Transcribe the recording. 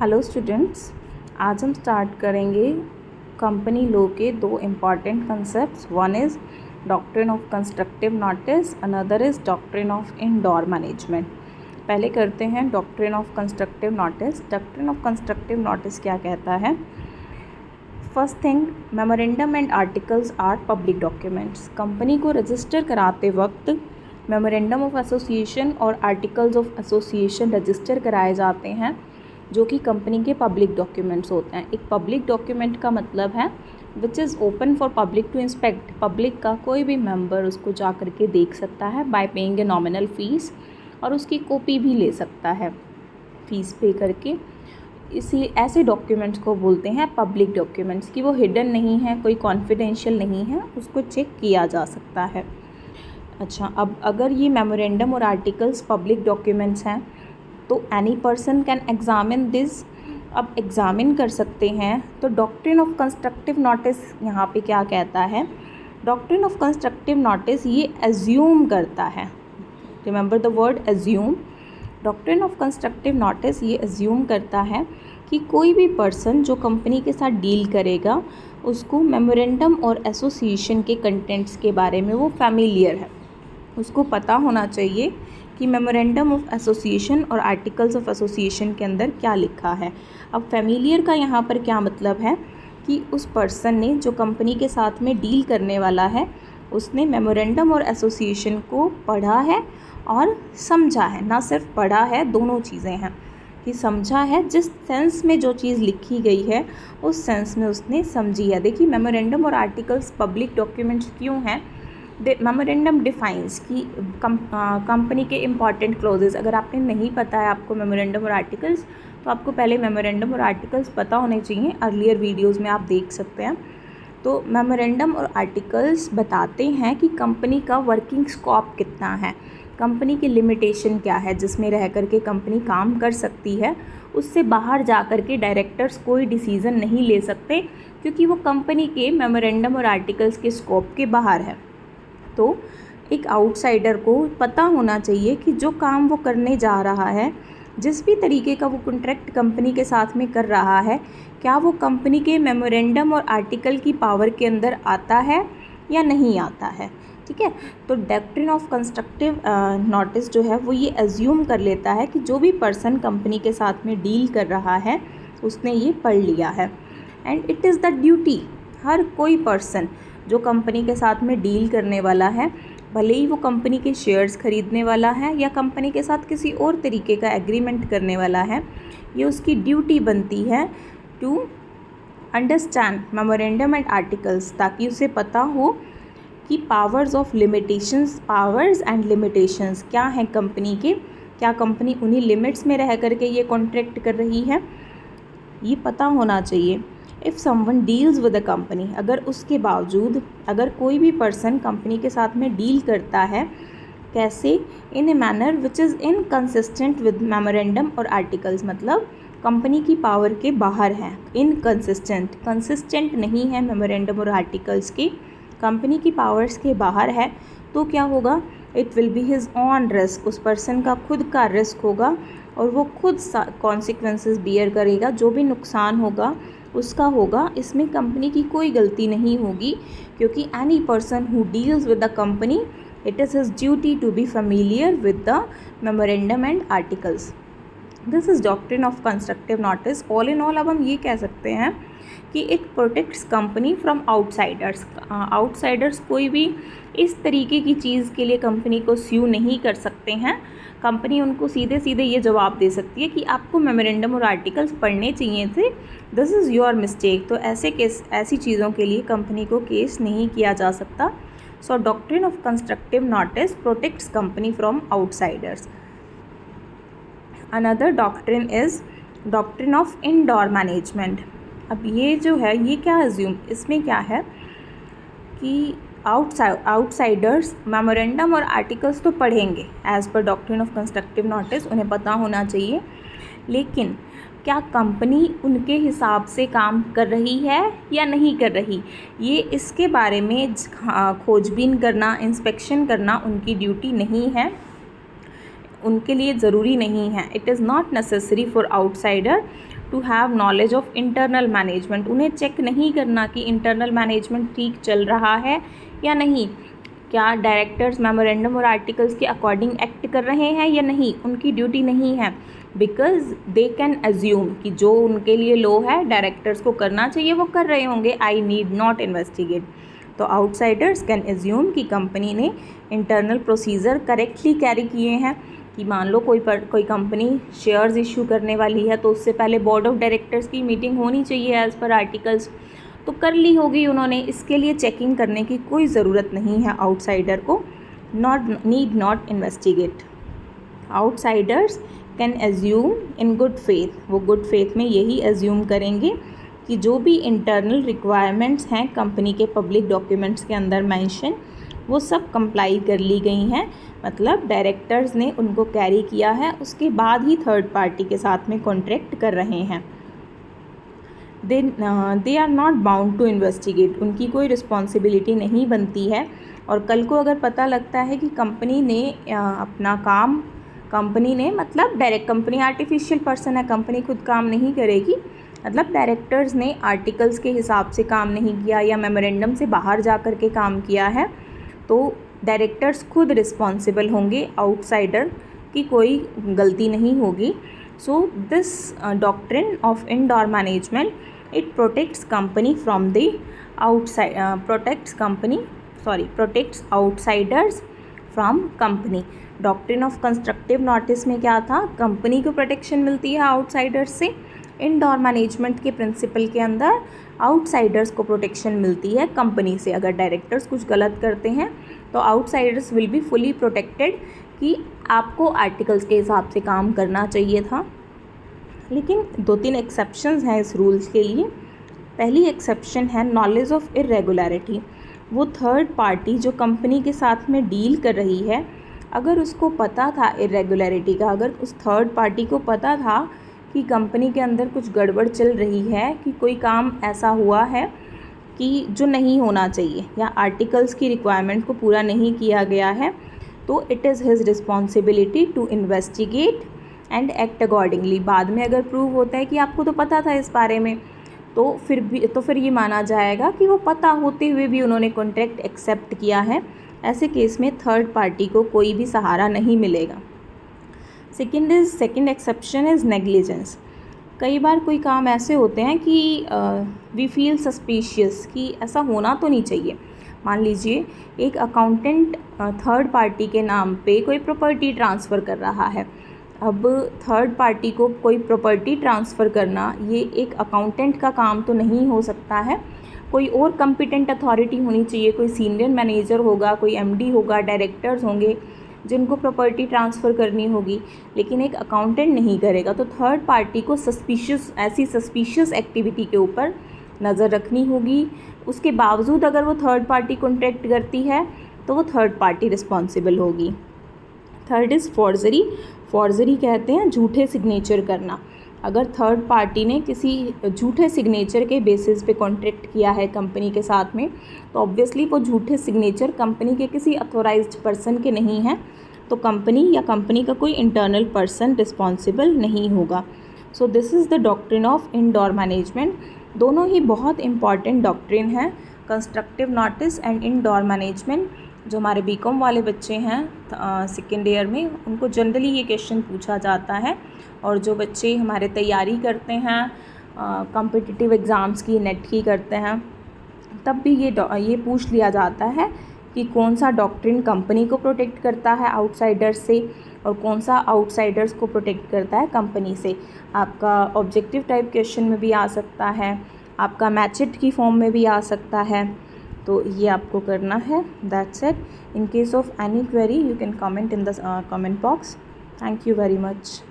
Hello students, आज हम start करेंगे कंपनी लॉ के दो important concepts. One is doctrine of constructive notice, another is doctrine of indoor management. पहले करते हैं doctrine of constructive notice. Doctrine of constructive notice क्या कहता है? First thing, memorandum and articles are public documents. Company को register कराते वक्त memorandum of association और आर्टिकल्स ऑफ एसोसिएशन रजिस्टर कराए जाते हैं, जो कि कंपनी के पब्लिक डॉक्यूमेंट्स होते हैं। एक पब्लिक डॉक्यूमेंट का मतलब है which is open for public to inspect. Public का कोई भी मेंबर उसको जा कर के देख सकता है bye paying a nominal fees, और उसकी कॉपी भी ले सकता है फ़ीस पे करके। इसलिए ऐसे डॉक्यूमेंट्स को बोलते हैं पब्लिक डॉक्यूमेंट्स, कि वो हिडन नहीं है, कोई कॉन्फिडेंशियल नहीं है, उसको चेक किया जा सकता है। अच्छा, अब अगर ये मेमोरेंडम और आर्टिकल्स पब्लिक डॉक्यूमेंट्स हैं तो any person can examine this. अब एग्ज़ामिन कर सकते हैं। तो डॉक्ट्रिन ऑफ कंस्ट्रक्टिव नोटिस यहाँ पे क्या कहता है? डॉक्ट्रिन ऑफ कंस्ट्रक्टिव नोटिस ये एज्यूम करता है, remember the word assume. Doctrine of constructive notice ये एज्यूम करता है कि कोई भी पर्सन जो कंपनी के साथ डील करेगा उसको मेमोरेंडम और एसोसिएशन के कंटेंट्स के बारे में वो फैमिलियर है, उसको पता होना चाहिए कि मेमोरेंडम ऑफ एसोसिएशन और आर्टिकल्स ऑफ एसोसिएशन के अंदर क्या लिखा है। अब फैमिलियर का यहाँ पर क्या मतलब है कि उस पर्सन ने, जो कंपनी के साथ में डील करने वाला है, उसने मेमोरेंडम और एसोसिएशन को पढ़ा है और समझा है। ना सिर्फ पढ़ा है, दोनों चीज़ें हैं कि समझा है, जिस सेंस में जो चीज़ लिखी गई है उस सेंस में उसने समझी है। देखिए, मेमोरेंडम और आर्टिकल्स पब्लिक डॉक्यूमेंट्स क्यों हैं? मेमोरेंडम डिफाइंस कि कंपनी के इम्पॉर्टेंट क्लोजेस। अगर आपने नहीं पता है आपको मेमोरेंडम और आर्टिकल्स, तो आपको पहले मेमोरेंडम और आर्टिकल्स पता होने चाहिए। अर्लियर वीडियोस में आप देख सकते हैं। तो मेमोरेंडम और आर्टिकल्स बताते हैं कि कंपनी का वर्किंग स्कोप कितना है, कंपनी की लिमिटेशन क्या है जिसमें रह कर के कंपनी काम कर सकती है। उससे बाहर जा कर के डायरेक्टर्स कोई डिसीज़न नहीं ले सकते, क्योंकि वो कंपनी के मेमोरेंडम और आर्टिकल्स के स्कोप के बाहर है। तो एक आउटसाइडर को पता होना चाहिए कि जो काम वो करने जा रहा है, जिस भी तरीके का वो कॉन्ट्रैक्ट कंपनी के साथ में कर रहा है, क्या वो कंपनी के मेमोरेंडम और आर्टिकल की पावर के अंदर आता है या नहीं आता है। ठीक है, तो डॉक्ट्रिन ऑफ कंस्ट्रक्टिव नोटिस जो है वो ये एज्यूम कर लेता है कि जो भी पर्सन कंपनी के साथ में डील कर रहा है उसने ये पढ़ लिया है। And it is the duty, हर कोई पर्सन जो कंपनी के साथ में डील करने वाला है, भले ही वो कंपनी के शेयर्स खरीदने वाला है या कंपनी के साथ किसी और तरीके का एग्रीमेंट करने वाला है, ये उसकी ड्यूटी बनती है to understand memorandum and articles, ताकि उसे पता हो कि पावर्स एंड लिमिटेशंस क्या हैं कंपनी के, क्या कंपनी उन्हीं लिमिट्स में रह करके ये कॉन्ट्रैक्ट कर रही है, ये पता होना चाहिए। If someone deals with a company, अगर उसके बावजूद अगर कोई भी पर्सन कंपनी के साथ में डील करता है, कैसे? In a manner which is inconsistent with memorandum और आर्टिकल्स, मतलब कंपनी की पावर के बाहर है। इनकंसिस्टेंट, कंसिस्टेंट नहीं है मेमोरेंडम और आर्टिकल्स की, कंपनी की पावर्स के बाहर है, तो क्या होगा? It will be his on risk, उस पर्सन का खुद का रिस्क होगा और वो खुद कॉन्सिक्वेंसेस बियर करेगा। जो भी नुकसान होगा उसका होगा, इसमें कंपनी की कोई गलती नहीं होगी, क्योंकि any person who deals with the company, it is his duty to be familiar with the memorandum and articles. This is doctrine of constructive notice. All in all अब हम ये कह सकते हैं कि it protects company from outsiders. Outsiders कोई भी इस तरीके की चीज़ के लिए कंपनी को स्यू नहीं कर सकते हैं। कंपनी उनको सीधे सीधे ये जवाब दे सकती है कि आपको मेमोरेंडम और आर्टिकल्स पढ़ने चाहिए थे, दिस इज़ योर मिस्टेक। तो ऐसी चीज़ों के लिए कंपनी को केस नहीं किया जा सकता। So doctrine of constructive notice protects company from outsiders. Another doctrine is doctrine of indoor management. अब ये जो है, ये क्या एज्यूम, इसमें क्या है कि आउटसाइडर्स मेमोरेंडम और आर्टिकल्स तो पढ़ेंगे as per doctrine of constructive notice, उन्हें पता होना चाहिए, लेकिन क्या कंपनी उनके हिसाब से काम कर रही है या नहीं कर रही, ये इसके बारे में खोजबीन करना, इंस्पेक्शन करना उनकी ड्यूटी नहीं है, उनके लिए ज़रूरी नहीं है। It is not necessary for outsider to have knowledge of internal management, उन्हें चेक नहीं करना कि इंटरनल मैनेजमेंट ठीक चल रहा है या नहीं, क्या डायरेक्टर्स मेमोरेंडम और आर्टिकल्स के अकॉर्डिंग एक्ट कर रहे हैं या नहीं, उनकी ड्यूटी नहीं है। बिकॉज दे कैन अज्यूम कि जो उनके लिए लो है डायरेक्टर्स को करना चाहिए वो कर रहे होंगे, आई नीड नॉट इन्वेस्टिगेट। तो आउटसाइडर्स कैन अज्यूम कि कंपनी ने इंटरनल प्रोसीजर करेक्टली कैरी किए हैं, कि मान लो कोई कंपनी शेयर्स इशू करने वाली है तो उससे पहले बोर्ड ऑफ डायरेक्टर्स की मीटिंग होनी चाहिए एज़ पर आर्टिकल्स, तो कर ली होगी उन्होंने, इसके लिए चेकिंग करने की कोई ज़रूरत नहीं है आउटसाइडर को, need not investigate. Outsiders can assume in good faith, वो गुड फेथ में यही एज्यूम करेंगे कि जो भी इंटरनल रिक्वायरमेंट्स हैं कंपनी के पब्लिक डॉक्यूमेंट्स के अंदर मेंशन, वो सब कंप्लाई कर ली गई हैं, मतलब डायरेक्टर्स ने उनको कैरी किया है, उसके बाद ही थर्ड पार्टी के साथ में कॉन्ट्रैक्ट कर रहे हैं। They are not bound to investigate, उनकी कोई रिस्पॉन्सिबिलिटी नहीं बनती है। और कल को अगर पता लगता है कि कंपनी ने अपना काम, कंपनी ने मतलब डायरेक्ट, कंपनी आर्टिफिशियल पर्सन है, कंपनी खुद काम नहीं करेगी, मतलब डायरेक्टर्स ने आर्टिकल्स के हिसाब से काम नहीं किया या मेमोरेंडम से बाहर जा कर के काम किया है, तो डायरेक्टर्स खुद रिस्पॉन्सिबल होंगे, आउटसाइडर की कोई गलती नहीं होगी। So this doctrine of indoor management, it protects company from the outside, protects outsiders from company. Doctrine of constructive notice में क्या था, कंपनी को प्रोटेक्शन मिलती है आउटसाइडर्स से, इनडोर मैनेजमेंट के प्रिंसिपल के अंदर आउटसाइडर्स को प्रोटेक्शन मिलती है कंपनी से। अगर डायरेक्टर्स कुछ गलत करते हैं तो outsiders will be fully protected कि आपको आर्टिकल्स के हिसाब से काम करना चाहिए था। लेकिन 2-3 एक्सेप्शंस हैं इस रूल्स के लिए। पहली एक्सेप्शन है नॉलेज ऑफ इरेगुलरिटी, वो थर्ड पार्टी जो कंपनी के साथ में डील कर रही है, अगर उसको पता था इरेगुलरिटी का, अगर उस थर्ड पार्टी को पता था कि कंपनी के अंदर कुछ गड़बड़ चल रही है, कि कोई काम ऐसा हुआ है कि जो नहीं होना चाहिए या आर्टिकल्स की रिक्वायरमेंट को पूरा नहीं किया गया है, तो it is his responsibility to investigate and act accordingly. बाद में अगर प्रूव होता है कि आपको तो पता था इस बारे में, तो फिर ये माना जाएगा कि वो पता होते हुए भी उन्होंने कॉन्ट्रैक्ट एक्सेप्ट किया है। ऐसे केस में थर्ड पार्टी को कोई भी सहारा नहीं मिलेगा। Second exception is negligence. कई बार कोई काम ऐसे होते हैं कि वी फील सस्पिशियस कि ऐसा होना तो नहीं चाहिए। मान लीजिए एक अकाउंटेंट थर्ड पार्टी के नाम पे कोई प्रॉपर्टी ट्रांसफ़र कर रहा है। अब थर्ड पार्टी को कोई प्रॉपर्टी ट्रांसफ़र करना ये एक अकाउंटेंट का काम तो नहीं हो सकता है, कोई और कॉम्पिटेंट अथॉरिटी होनी चाहिए, कोई सीनियर मैनेजर होगा, कोई एमडी होगा, डायरेक्टर्स होंगे जिनको प्रॉपर्टी ट्रांसफ़र करनी होगी, लेकिन एक अकाउंटेंट नहीं करेगा। तो थर्ड पार्टी को ऐसी सस्पिशियस एक्टिविटी के ऊपर नज़र रखनी होगी। उसके बावजूद अगर वो थर्ड पार्टी कॉन्ट्रैक्ट करती है तो वो थर्ड पार्टी रिस्पॉन्सिबल होगी। Third is forgery. फॉर्जरी कहते हैं झूठे सिग्नेचर करना। अगर थर्ड पार्टी ने किसी झूठे सिग्नेचर के बेसिस पे कॉन्ट्रैक्ट किया है कंपनी के साथ में, तो ऑब्वियसली वो झूठे सिग्नेचर कंपनी के किसी अथॉराइज्ड पर्सन के नहीं हैं, तो कंपनी या कंपनी का कोई इंटरनल पर्सन रिस्पॉन्सिबल नहीं होगा। So this is the doctrine of indoor management. दोनों ही बहुत इंपॉर्टेंट डॉक्ट्रिन हैं, constructive notice and indoor management. जो हमारे बीकॉम वाले बच्चे हैं सेकेंड ईयर में, उनको जनरली ये क्वेश्चन पूछा जाता है, और जो बच्चे हमारे तैयारी करते हैं कॉम्पिटिटिव एग्ज़ाम्स की, नेट की करते हैं, तब भी ये पूछ लिया जाता है कि कौन सा डॉक्ट्रिन कंपनी को प्रोटेक्ट करता है आउटसाइडर्स से और कौन सा आउटसाइडर्स को प्रोटेक्ट करता है कंपनी से। आपका ऑब्जेक्टिव टाइप क्वेश्चन में भी आ सकता है, आपका मैच इट की फॉर्म में भी आ सकता है, तो ये आपको करना है। That's it. In case of any query you can comment in the comment box. Thank you very much.